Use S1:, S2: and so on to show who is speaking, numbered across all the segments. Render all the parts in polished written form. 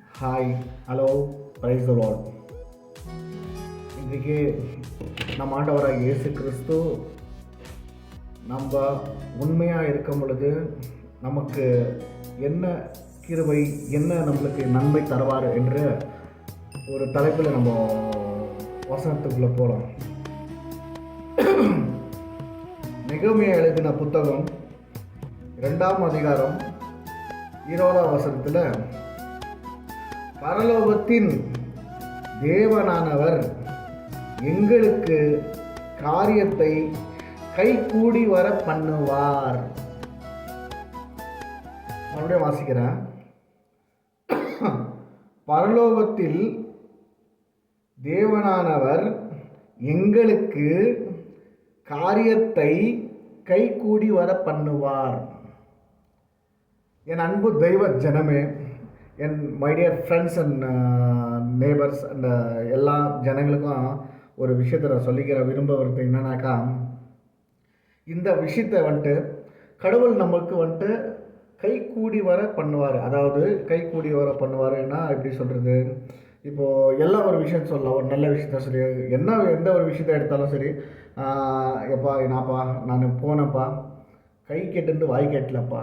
S1: Hi, hello, praise the Lord. இன்றைக்கு நம் ஆண்டவராக இயேசு கிறிஸ்து நம்ம உண்மையாக இருக்கும் பொழுது நமக்கு என்ன கிருபை, என்ன நம்மளுக்கு நன்மை தருவார் என்று ஒரு தலைப்பில் நம்ம வசனத்துக்குள்ளே போகலாம். நெகேமியா எழுதின புத்தகம் 2ஆம் அதிகாரம் 20ஆம் வசனத்தில், பரலோகத்தின் தேவனானவர் எங்களுக்கு காரியத்தை கைகூடி வர பண்ணுவார். மறுபடியும் வாசிக்கிறேன். பரலோகத்தில் தேவனானவர் எங்களுக்கு காரியத்தை கைகூடி வர பண்ணுவார். என் அன்பு தெய்வ ஜனமே, என் my dear friends and neighbours and எல்லா ஜனங்களுக்கும் ஒரு விஷயத்தை நான் சொல்லிக்கிற விரும்புகிறது என்னன்னாக்கா, இந்த விஷயத்தை வந்துட்டு கடவுள் நம்மளுக்கு வந்துட்டு கை கூடி வர பண்ணுவார். அதாவது கை கூடி வர பண்ணுவாருன்னா எப்படி சொல்கிறது, இப்போது எல்லா ஒரு விஷயம் சொல்லலாம். ஒரு நல்ல விஷயத்த சரி, எந்த ஒரு விஷயத்த எடுத்தாலும் சரி, எப்பா நான் போனேன்ப்பா, கை கெட்டுந்து வாய் கெட்டலப்பா,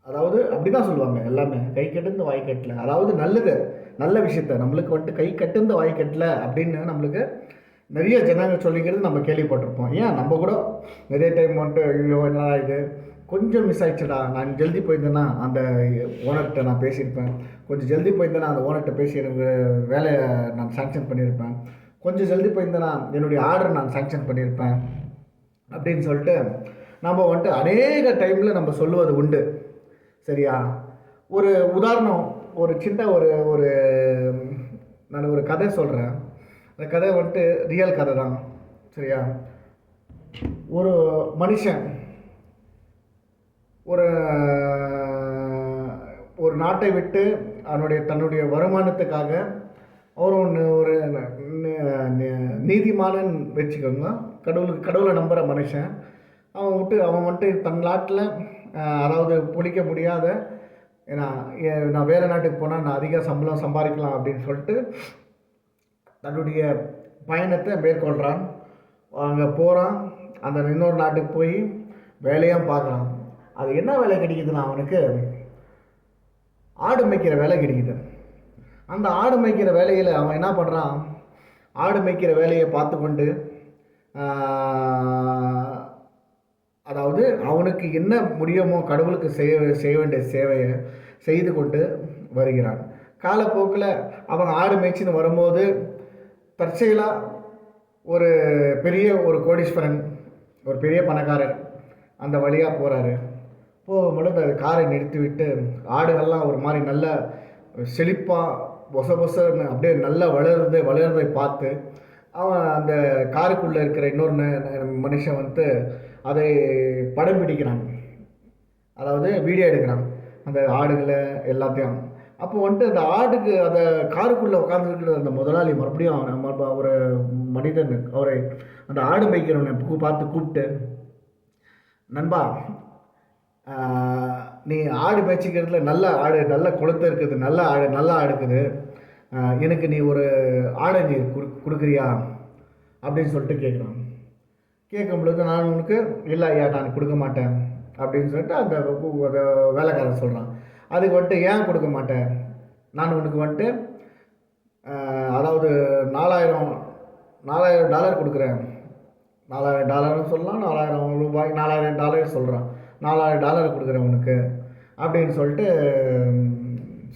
S1: அதாவது அப்படி தான் சொல்லுவாங்க எல்லாமே, கை கெட்டுந்து வாய் கட்டல. அதாவது நல்ல விஷயத்த நம்மளுக்கு வந்துட்டு கை கட்டுந்து வாய் கட்டல அப்படின்னு நம்மளுக்கு நிறைய ஜனங்கள் சொல்லிக்கிறது நம்ம கேள்விப்பட்டிருப்போம். ஏன் நம்ம கூட நிறைய டைம் வந்துட்டு ஐயோ என்ன இது கொஞ்சம் மிஸ் ஆயிடுச்சுடா, நான் ஜல்தி போயிருந்தேன்னா அந்த ஓனர்கிட்ட நான் பேசியிருப்பேன், கொஞ்சம் ஜல்தி போயிருந்தேன்னா அந்த ஓனர்கிட்ட பேசி எனக்கு வேலையை நான் சாங்ஷன் பண்ணியிருப்பேன், கொஞ்சம் ஜல்தி போயிருந்தேன்னா என்னுடைய ஆர்டர் நான் சாங்ஷன் பண்ணியிருப்பேன் அப்படின்னு சொல்லிட்டு நம்ம வந்துட்டு அநேக டைமில் நம்ம சொல்லுவது உண்டு. சரியா? ஒரு உதாரணம், ஒரு சின்ன ஒரு நான் ஒரு கதை சொல்கிறேன். அந்த கதை வந்துட்டு ரியல் கதை தான். சரியா? ஒரு மனுஷன் ஒரு நாட்டை விட்டு தன்னுடைய வருமானத்துக்காக அவர் ஒரு நீதிமானன் வச்சுக்கோங்க, கடவுளை நம்புகிற மனுஷன். அவன் வந்துட்டு தன் நாட்டில், அதாவது பொழிக்க முடியாத, ஏன்னா நான் வேறு நாட்டுக்கு போனால் நான் அதிக சம்பளம் சம்பாதிக்கலாம் அப்படின்னு சொல்லிட்டு தன்னுடைய பயணத்தை மேற்கொள்கிறான். அங்கே போகிறான், அந்த இன்னொரு நாட்டுக்கு போய் வேலையாக பார்க்குறான். அது என்ன வேலை கிடைக்குதுன்னா, அவனுக்கு ஆடு மேய்க்கிற வேலை கிடைக்குது. அந்த ஆடு மேய்க்கிற வேலையில் அவன் என்ன பண்ணுறான், ஆடு மேய்க்கிற வேலையை பார்த்து கொண்டு, அதாவது அவனுக்கு என்ன முடியுமோ கடவுளுக்கு செய்ய வேண்டிய சேவையை செய்து கொண்டு வருகிறான். காலப்போக்கில் அவன் ஆடு மேய்ச்சின்னு வரும்போது தற்செயலாக ஒரு பெரிய கோடீஸ்வரன், ஒரு பெரிய பணக்காரர் அந்த வழியாக போகிறாரு. போகும்பொழுது அந்த காரை நிறுத்திவிட்டு ஆடுகள்லாம் ஒரு மாதிரி நல்ல செழிப்பாக பொசன்னு அப்படியே நல்லா வளர்றதை பார்த்து அவன் அந்த காருக்குள்ளே இருக்கிற இன்னொரு மனுஷன் வந்துட்டு அதை படம் பிடிக்கிறான், அதாவது வீடியோ எடுக்கிறான் அந்த ஆடுகளை எல்லாத்தையும். அப்போ வந்துட்டு அந்த ஆடுக்கு அந்த காருக்குள்ளே உட்காந்துருக்கிற அந்த முதலாளி மறுபடியும் ஒரு மனிதன் அவரை அந்த ஆடு மேய்க்கிறவனை பார்த்து கூப்பிட்டு, நண்பா, நீ ஆடு மேய்ச்சிக்கிறதுல நல்ல குளத்தை இருக்குது, நல்லா ஆடுக்குது, எனக்கு நீ ஒரு ஆடை நீ கொடுக்குறியா அப்படின்னு சொல்லிட்டு கேட்குறான். கேட்கும் பொழுது நான் உனக்கு இல்லை ஐயா, நான் கொடுக்க மாட்டேன் அப்படின்னு சொல்லிட்டு அந்த வேலைக்காரன் சொல்கிறான். அதுக்கு வந்துட்டு ஏன் கொடுக்க மாட்டேன், நான் உனக்கு வந்துட்டு அதாவது $4000 கொடுக்குறேன். $4000 சொல்லலாம், $4000 $4000 சொல்கிறான். $4000 கொடுக்குறேன் உனக்கு அப்படின்னு சொல்லிட்டு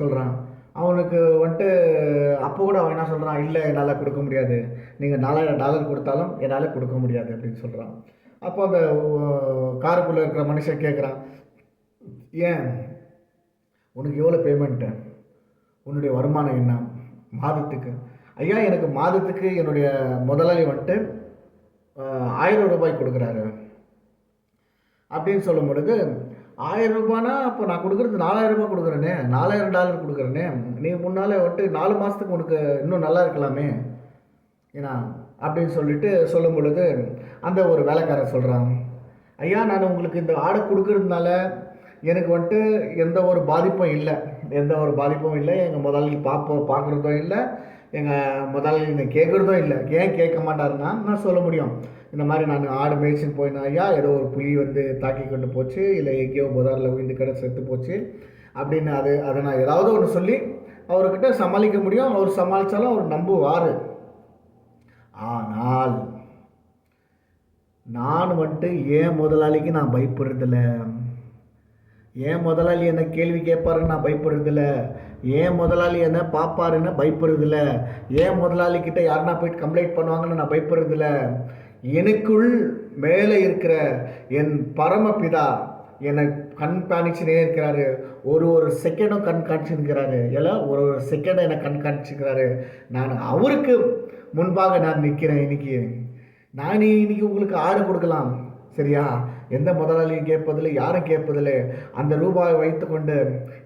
S1: சொல்கிறான். அவனுக்கு வந்துட்டு அப்போ கூட அவன் என்ன சொல்கிறான், இல்லை என்னால் கொடுக்க முடியாது, நீங்கள் $4000 கொடுத்தாலும் என்னால் கொடுக்க முடியாது அப்படின்னு சொல்கிறான். அப்போ அந்த காருக்குள்ளே இருக்கிற மனுஷன் கேட்குறான், ஏன் உனக்கு எவ்வளோ பேமெண்ட்டு, உன்னுடைய வருமானம் என்ன மாதத்துக்கு? ஐயா, எனக்கு மாதத்துக்கு என்னுடைய முதலாளி வந்துட்டு $1000 கொடுக்குறாரு அப்படின்னு சொல்லும் பொழுது, $1000 அப்போ நான் கொடுக்குறது $4000 கொடுக்குறேனே, $4000 கொடுக்குறேனே, நீ முன்னால் வந்துட்டு 4 மாதத்துக்கு உனக்கு இன்னும் நல்லா இருக்கலாமே ஏன்னா அப்படின்னு சொல்லிட்டு சொல்லும் பொழுது அந்த ஒரு வேலைக்காரர் சொல்கிறான், ஐயா, நான் உங்களுக்கு இந்த ஆடை கொடுக்கறதுனால எனக்கு வந்துட்டு எந்த ஒரு பாதிப்பும் இல்லை. எந்த ஒரு பாதிப்பும் இல்லை. எங்கள் முதலாளி பார்க்குறதும் இல்லை, எங்கள் முதலாளி என்னை கேட்குறதும் இல்லை. ஏன் கேட்க மாட்டாருன்னா, நான் சொல்ல முடியும், இந்த மாதிரி நான் ஆடு மேய்ச்சின்னு போயிருந்தேன் ஐயா, ஏதோ ஒரு புலி வந்து தாக்கி கொண்டு போச்சு, இல்லை எங்கேயோ புதாரில் விழுந்து கடை செத்து போச்சு அப்படின்னு அதை நான் ஏதாவது ஒன்று சொல்லி அவர்கிட்ட சமாளிக்க முடியும். அவர் சமாளித்தாலும் அவர் நம்புவார். ஆனால் நான் வந்துட்டு ஏன் முதலாளிக்கு நான் பயப்படுறதில்ல, ஏன் முதலாளி என்ன கேள்வி கேட்பாருன்னு நான் பயப்படுறதில்ல, ஏன் முதலாளி என்ன பார்ப்பாருன்னு பயப்படுறதில்ல, ஏன் முதலாளிக்கிட்ட யாருன்னா போயிட்டு கம்ப்ளைண்ட் பண்ணுவாங்கன்னு நான் பயப்படுறதில்ல. எனக்குள் மேலே இருக்கிற என் பரமபிதா என்னை கண்காணிச்சுனே இருக்கிறாரு. ஒரு செகண்டும் கண்காணிச்சுருக்கிறாரு. எல்லாம் ஒரு செகண்டும் என்னை கண்காணிச்சுக்கிறாரு. நான் அவருக்கு முன்பாக நான் நிற்கிறேன். இன்னைக்கு உங்களுக்கு ஆடு கொடுக்கலாம், சரியா? எந்த முதலாளியும் கேட்பதில்லை, யாரும் கேட்பதில்லை. அந்த ரூபாயை வைத்து கொண்டு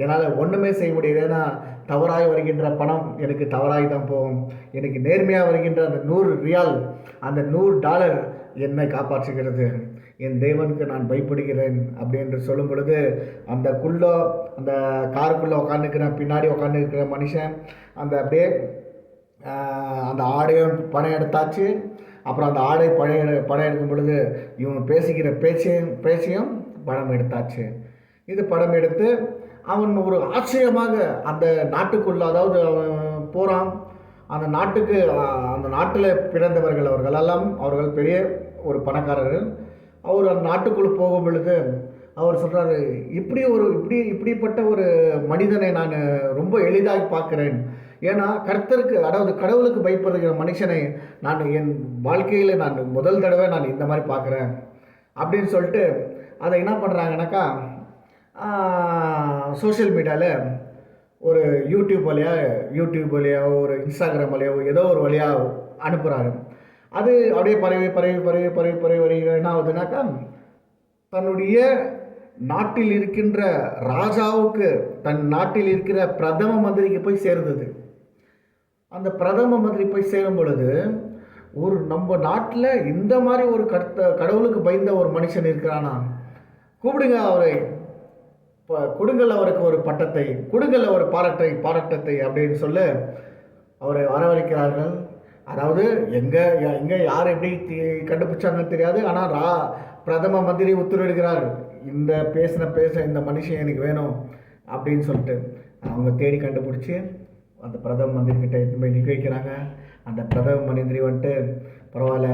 S1: என்னால் ஒன்றுமே செய்ய முடியாது. ஏன்னா தவறாய் வருகின்ற பணம் எனக்கு தவறாய் தான் போகும். எனக்கு நேர்மையாக வருகின்ற அந்த 100 ரியால், அந்த $100 என்னை காப்பாற்றுகிறது. என் தேவனுக்கு நான் பயப்படுகிறேன் அப்படி என்று சொல்லும் பொழுது, அந்த காருக்குள்ளே உட்காந்துருக்கிற பின்னாடி உட்காந்துருக்கிற மனுஷன் அப்படியே அந்த ஆடையும் பணம் எடுத்தாச்சு. அப்புறம் அந்த ஆடை படம் எடுக்கும் பொழுது இவங்க பேசிக்கிற பேச்சையும் படம் எடுத்தாச்சு. இது படம் எடுத்து அவன் ஒரு ஆச்சரியமாக அந்த நாட்டுக்குள்ள, அதாவது அவன் போகிறான் அந்த நாட்டுக்கு. அந்த நாட்டில் பிறந்தவர்கள் அவர்கள் பெரிய ஒரு பணக்காரர்கள். அவர் அந்த நாட்டுக்குள்ளே போகும் பொழுது அவர் சொல்கிறாரு, இப்படிப்பட்ட ஒரு மனிதனை நான் ரொம்ப எளிதாக பார்க்குறேன். ஏன்னா கர்த்தருக்கு, அதாவது கடவுளுக்கு பயப்படுகிற மனுஷனை நான் என் வாழ்க்கையில் நான் முதல் தடவை நான் இந்த மாதிரி பார்க்குறேன் அப்படின்னு சொல்லிட்டு அதை என்ன பண்ணுறாங்கனாக்கா, சோஷியல் மீடியாவில் ஒரு யூடியூப் வழியாக ஒரு இன்ஸ்டாகிராம் வழியாக ஏதோ ஒரு வழியாக அனுப்புகிறாரு. அது அப்படியே பரவி என்ன ஆகுதுனாக்கா, தன்னுடைய நாட்டில் இருக்கின்ற ராஜாவுக்கு, தன் நாட்டில் இருக்கிற பிரதம மந்திரிக்கு போய் சேர்ந்தது. அந்த பிரதம மந்திரி போய் சேரும் பொழுது, நம்ம நாட்டில் இந்த மாதிரி ஒரு கடவுளுக்கு பயந்த ஒரு மனுஷன் இருக்கிறானா, கூப்பிடுங்க அவரை, கொடுங்கள் அவருக்கு ஒரு பட்டத்தை, கொடுங்கள் ஒரு பாராட்டத்தை அப்படின்னு சொல்லி அவரை வரவழைக்கிறார்கள். அதாவது எங்கே யார் எப்படி கண்டுபிடிச்சாங்கன்னு தெரியாது. ஆனால் பிரதம மந்திரி உத்தரவிடுகிறார், இந்த பேச இந்த மனுஷன் எனக்கு வேணும் அப்படின்னு சொல்லிட்டு அவங்க தேடி கண்டுபிடிச்சி அந்த பிரதம மந்திரி கிட்ட போய் நிற்க வைக்கிறாங்க. அந்த பிரதம மந்திரி வந்துட்டு, பரவாயில்ல,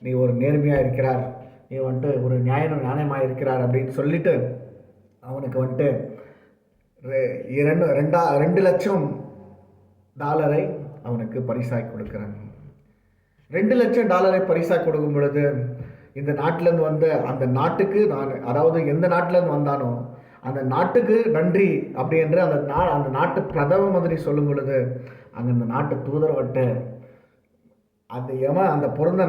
S1: நீ ஒரு நேர்மையாக இருக்கிறார், நீ வந்துட்டு ஒரு நியாயமாக இருக்கிறார் அப்படின்னு சொல்லிட்டு அவனுக்கு வந்துட்டு $2 லட்சம் அவனுக்கு பரிசாக கொடுக்குறாங்க. $2 லட்சம் பரிசாக கொடுக்கும் பொழுது, இந்த நாட்டிலேருந்து வந்த அந்த நாட்டுக்கு அதாவது எந்த நாட்டிலேருந்து வந்தானோ அந்த நாட்டுக்கு நன்றி அப்படி என்று அந்த நாட்டு பிரதம மந்திரி சொல்லும் பொழுது, அங்கே அந்த நாட்டு தூதர் வந்துட்டு அந்த பிறந்த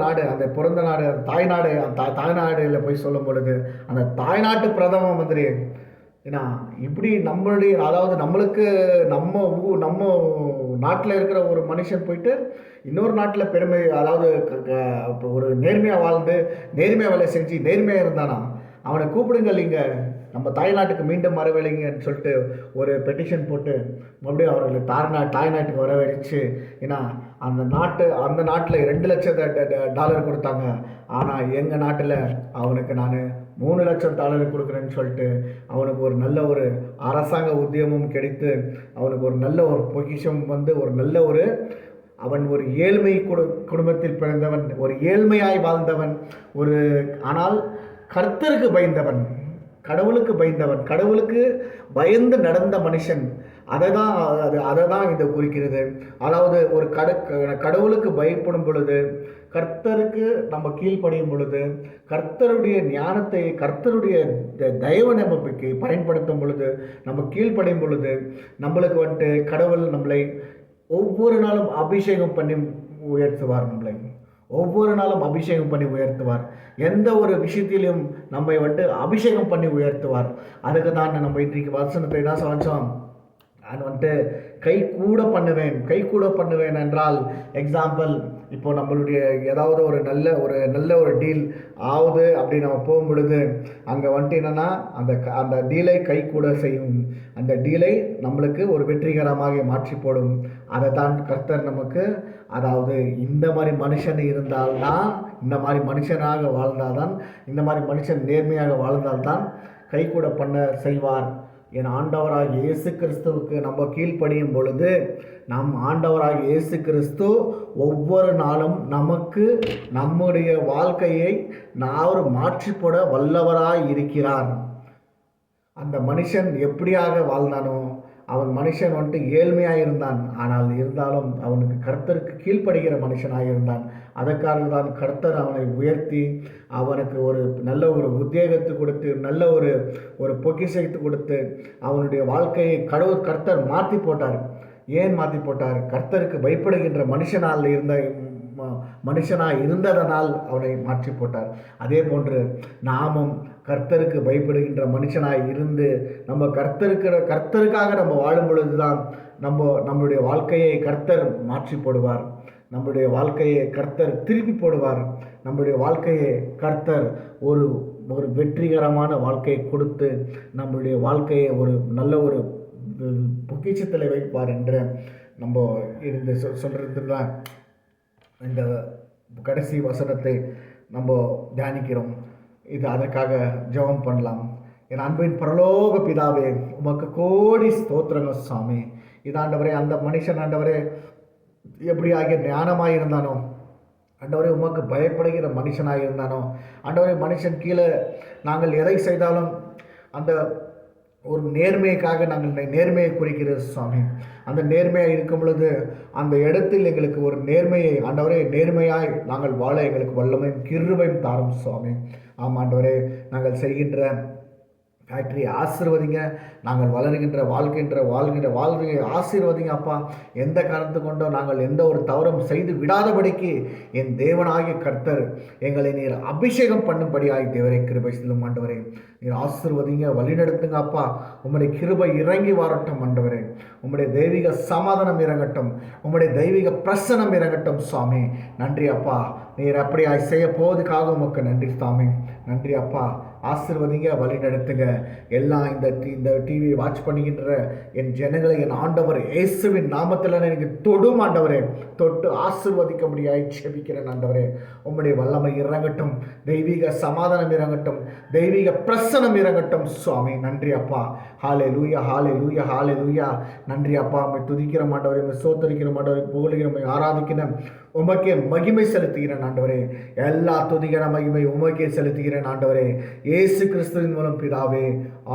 S1: நாடு தாய்நாடுல போய் சொல்லும் பொழுது, அந்த தாய்நாட்டு பிரதம மந்திரி ஏன்னா இப்படி நம்மளுடைய, அதாவது நம்ம நாட்டில் இருக்கிற ஒரு மனுஷன் போயிட்டு இன்னொரு நாட்டில் பெருமை, அதாவது ஒரு நேர்மையாக வாழ்ந்து நேர்மையாக வேலை செஞ்சு நேர்மையாக இருந்தானா, அவனை கூப்பிடுங்கள் இங்கே நம்ம தாய்நாட்டுக்கு மீண்டும் வரவேலைங்கன்னு சொல்லிட்டு ஒரு பெட்டிஷன் போட்டு மறுபடியும் அவர்களை தாய்நாட்டுக்கு வரவழைச்சு. ஏன்னா அந்த நாட்டில் $2 லட்சம் கொடுத்தாங்க. ஆனால் எங்கள் நாட்டில் அவனுக்கு நான் $3 லட்சம் கொடுக்குறேன்னு சொல்லிட்டு அவனுக்கு ஒரு நல்ல ஒரு அரசாங்க உத்தியோகமும் கிடைத்து, அவனுக்கு ஒரு நல்ல ஒரு பொசிஷன் வந்து, அவன் ஒரு ஏழ்மை குடும்பத்தில் பிறந்தவன், ஒரு ஏழ்மையாய் வாழ்ந்தவன், ஆனால் கர்த்தருக்கு பயந்தவன், கடவுளுக்கு பயந்து நடந்த மனுஷன். அதை தான் இது குறிக்கிறது. அதாவது ஒரு கடவுளுக்கு பயப்படும் பொழுது, கர்த்தருக்கு நம்ம கீழ்ப்படியும் பொழுது, கர்த்தருடைய ஞானத்தை, கர்த்தருடைய தயவை நம்ம பயன்படுத்தும் பொழுது, நம்ம கீழ்ப்படியும் பொழுது, நம்மளுக்கு வந்துட்டு கடவுள் நம்மளை ஒவ்வொரு நாளும் அபிஷேகம் பண்ணி உயர்த்துவார். ஒவ்வொரு நாளும் அபிஷேகம் பண்ணி உயர்த்துவார். எந்த ஒரு விஷயத்திலும் நம்மை வந்துட்டு அபிஷேகம் பண்ணி உயர்த்துவார். அதுக்கு தான் நம்ம இன்றைக்கு வசனத்தை தான் சமைச்சோம். நான் வந்துட்டு கை கூட பண்ணுவேன் என்றால் எக்ஸாம்பிள், இப்போ நம்மளுடைய ஏதாவது ஒரு நல்ல ஒரு டீல் ஆகுது அப்படி நம்ம போகும் பொழுது அங்கே வந்துட்டு என்னென்னா அந்த டீலை கை கூட செய்யும், அந்த டீலை நம்மளுக்கு ஒரு வெற்றிகரமாக மாற்றி போடும். அதை தான் கர்த்தர் நமக்கு, அதாவது இந்த மாதிரி மனுஷன் இருந்தால்தான், இந்த மாதிரி மனுஷனாக வாழ்ந்தால்தான், இந்த மாதிரி மனுஷன் நேர்மையாக வாழ்ந்தால்தான் கை கூட பண்ண செய்வார். என் ஆண்டவராகிய இயேசு கிறிஸ்துவுக்கு நம்ம கீழ்ப்படியும் பொழுது நம் ஆண்டவராகிய இயேசு கிறிஸ்து ஒவ்வொரு நாளும் நமக்கு நம்முடைய வாழ்க்கையை நான் மாற்றி போட வல்லவராய் இருக்கிறார். அந்த மனுஷன் எப்படியாக வாழ்ந்தானோ, அவன் மனுஷன் வந்துட்டு ஏழ்மையாக இருந்தான், ஆனால் இருந்தாலும் அவனுக்கு கர்த்தருக்கு கீழ்ப்படுகிற மனுஷனாக இருந்தான். அதற்காக தான் கர்த்தர் அவனை உயர்த்தி அவனுக்கு ஒரு நல்ல ஒரு உத்வேகத்தை கொடுத்து, நல்ல ஒரு பொக்கிஷத்தை கொடுத்து அவனுடைய வாழ்க்கையை கர்த்தர் மாற்றி போட்டார். ஏன் மாற்றி போட்டார்? கர்த்தருக்கு பயப்படுகின்ற மனுஷனாக இருந்ததனால் அவனை மாற்றி போட்டார். அதே போன்று நாமும் கர்த்தருக்கு பயப்படுகின்ற மனுஷனாய் இருந்து நம்ம கர்த்தருக்காக நம்ம வாழும் பொழுது தான் நம்மளுடைய வாழ்க்கையை கர்த்தர் மாற்றி போடுவார். நம்முடைய வாழ்க்கையை கர்த்தர் திருப்பி போடுவார். நம்முடைய வாழ்க்கையை கர்த்தர் ஒரு வெற்றிகரமான வாழ்க்கையை கொடுத்து நம்முடைய வாழ்க்கையை ஒரு நல்ல ஒரு பொக்கிஷத்தில் வைப்பார் என்று நம்ம இந்த சொல்கிறதுலாம் இந்த கடைசி வசனத்தை நம்ம தியானிக்கிறோம். இது அதற்காக ஜெபம் பண்ணலாம். என் அன்பின் பரலோக பிதாவே, உமக்கு கோடி ஸ்தோத்திரங்கள் சாமி. இதாண்டவரே, அந்த மனுஷன் ஆண்டவரே எப்படி ஆகிய ஞானமாக இருந்தானோ, ஆண்டவரே உமக்கு பயப்படுகிற மனுஷனாக இருந்தானோ, ஆண்டவரே மனுஷன் கீழே நாங்கள் எதை செய்தாலும் அந்த ஒரு நேர்மைக்காக நாங்கள் நேர்மையை குறிக்கிறது சுவாமி. அந்த நேர்மையாக இருக்கும் பொழுது அந்த இடத்தில் எங்களுக்கு ஒரு நேர்மையை ஆண்டவரே, நேர்மையாய் நாங்கள் வாழ எங்களுக்கு வல்லமையும் கிருபையும் தாரும் சுவாமி. ஆமாம் ஆண்டவரே, நாங்கள் செய்கின்ற ஃபேக்ட்ரியை ஆசீர்வதிங்க. நாங்கள் வாழ்கின்ற வாழ்க்கையை ஆசீர்வதிங்க அப்பா. எந்த காரணத்து கொண்டோ நாங்கள் எந்த ஒரு தவறும் செய்து விடாதபடிக்கு என் தேவனாகிய கர்த்தர் எங்களை நீர் அபிஷேகம் பண்ணும்படியாய் தேவரை கிருபை செல்லும் ஆண்டவரே. நீர் ஆசீர்வதிங்க, வழிநடத்துங்க அப்பா. உம்முடைய கிருபை இறங்கி வரட்டும் ஆண்டவரே. உம்முடைய தெய்வீக சமாதானம் இறங்கட்டும், உம்முடைய தெய்வீக பிரசனம் இறங்கட்டும் சுவாமி. நன்றி அப்பா. நீர் அப்படியாய் செய்ய போவதுக்காக உமக்கு நன்றி சுவாமி. நன்றி அப்பா. ஆசீர்வதிங்க, வழி நடத்துங்க. எல்லாம் இந்த டிவியை வாட்ச் பண்ணுகின்ற என் ஜனங்களை என் ஆண்டவர் இயேசுவின் நாமத்தில் எனக்கு தொடும் ஆண்டவரே. தொட்டு ஆசீர்வதிக்கும்படியாய் ஜெபிக்கிறேன் ஆண்டவரே. உம்முடைய வல்லமை இறங்கட்டும், தெய்வீக சமாதானம் இறங்கட்டும், தெய்வீக பிரசனம் இறங்கட்டும் சுவாமி. நன்றி அப்பா. ஹல்லேலூயா, ஹல்லேலூயா, ஹல்லேலூயா. நன்றி அப்பா. உம்மை துதிக்கிற மாட்டவரே, உம்மை ஸ்தோத்திரிக்கிற மாட்டவரே, புகழுகிற, உம்மை ஆராதிக்கிறேன், உமக்கே மகிமை செலுத்துகிறேன் ஆண்டவரே. எல்லா துதிக்கிற மகிமை உமக்கே செலுத்துகிறேன் ஆண்டவரே. இயேசு கிறிஸ்துவின் மூலம் பிதாவே,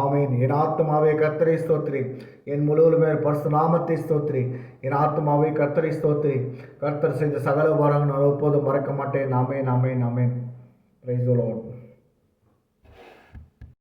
S1: ஆமேன். என் ஆத்மாவே கர்த்தரை ஸ்தோத்திரி, என் முழுவதுமே பரிசு நாமத்தை ஸ்தோத்திரி. என் ஆத்மாவே கர்த்தரை ஸ்தோத்திரி. கர்த்தர் செய்த சகல உபகாரங்கள் நான் எப்போதும் மறக்க மாட்டேன். ஆமேன், ஆமேன், ஆமேன். பிரைஸ்